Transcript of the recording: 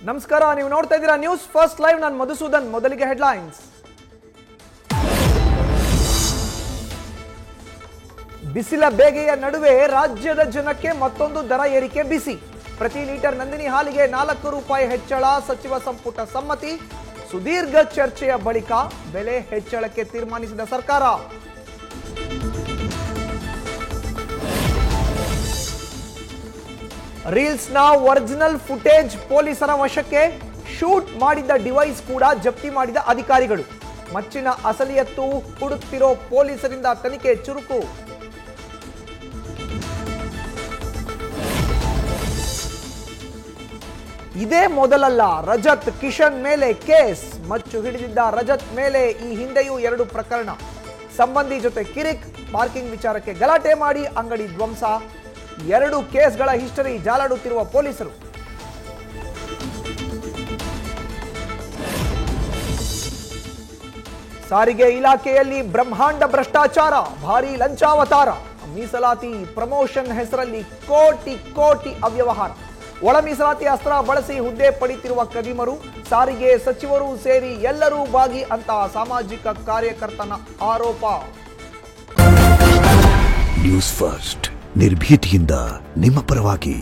ನಮಸ್ಕಾರ, ನೀವು ನೋಡ್ತಾ ಇದ್ದೀರಾ ನ್ಯೂಸ್ ಫಸ್ಟ್ ಲೈವ್. ನಾನು ಮಧುಸೂದನ್. ಮೊದಲಿಗೆ ಹೆಡ್ಲೈನ್ಸ್. ಬಿಸಿಲ ಬೇಗೆಯ ನಡುವೆ ರಾಜ್ಯದ ಜನಕ್ಕೆ ಮತ್ತೊಂದು ದರ ಏರಿಕೆ ಬಿಸಿ. ಪ್ರತಿ ಲೀಟರ್ ನಂದಿನಿ ಹಾಲಿಗೆ 4 ರೂಪಾಯಿ ಹೆಚ್ಚಳ. ಸಚಿವ ಸಂಪುಟ ಸಮ್ಮತಿ. ಸುದೀರ್ಘ ಚರ್ಚೆಯ ಬಳಿಕ ಬೆಲೆ ಹೆಚ್ಚಳಕ್ಕೆ ತೀರ್ಮಾನಿಸಿದ ಸರ್ಕಾರ. ರೀಲ್ಸ್ನ ಒರಿಜಿನಲ್ ಫುಟೇಜ್ ಪೊಲೀಸರ ವಶಕ್ಕೆ. ಶೂಟ್ ಮಾಡಿದ್ದ ಡಿವೈಸ್ ಕೂಡ ಜಪ್ತಿ ಮಾಡಿದ ಅಧಿಕಾರಿಗಳು. ಮಚ್ಚಿನ ಅಸಲಿಯತ್ತು ಹುಡುಕ್ತಿರೋ ಪೊಲೀಸರಿಂದ ತನಿಖೆ ಚುರುಕು. ಇದೇ ಮೊದಲಲ್ಲ ರಜತ್ ಕಿಶನ್ ಮೇಲೆ ಕೇಸ್. ಮಚ್ಚು ಹಿಡಿದಿದ್ದ ರಜತ್ ಮೇಲೆ ಈ ಹಿಂದೆಯೂ 2 ಪ್ರಕರಣ. ಸಂಬಂಧಿ ಜೊತೆ ಕಿರಿಕ್, ಪಾರ್ಕಿಂಗ್ ವಿಚಾರಕ್ಕೆ ಗಲಾಟೆ ಮಾಡಿ ಅಂಗಡಿ ಧ್ವಂಸ. 2 ಕೇಸ್ಗಳ ಹಿಸ್ಟರಿ ಜಾಲಾಡುತ್ತಿರುವ ಪೊಲೀಸರು. ಸಾರಿಗೆ ಇಲಾಖೆಯಲ್ಲಿ ಬ್ರಹ್ಮಾಂಡ ಭ್ರಷ್ಟಾಚಾರ, ಭಾರೀ ಲಂಚಾವತಾರ. ಮೀಸಲಾತಿ ಪ್ರಮೋಷನ್ ಹೆಸರಲ್ಲಿ ಕೋಟಿ ಕೋಟಿ ಅವ್ಯವಹಾರ. ಒಳ ಮೀಸಲಾತಿ ಅಸ್ತ್ರ ಬಳಸಿ ಹುದ್ದೆ ಪಡೆಯುತ್ತಿರುವ ಕದಿಮರು. ಸಾರಿಗೆ ಸಚಿವರು ಸೇರಿ ಎಲ್ಲರೂ ಭಾಗಿ ಅಂತ ಸಾಮಾಜಿಕ ಕಾರ್ಯಕರ್ತನ ಆರೋಪ. ನ್ಯೂಸ್ ಫಸ್ಟ್, ನಿರ್ಭೀತಿಯಿಂದ ನಿಮ್ಮ ಪರವಾಗಿ.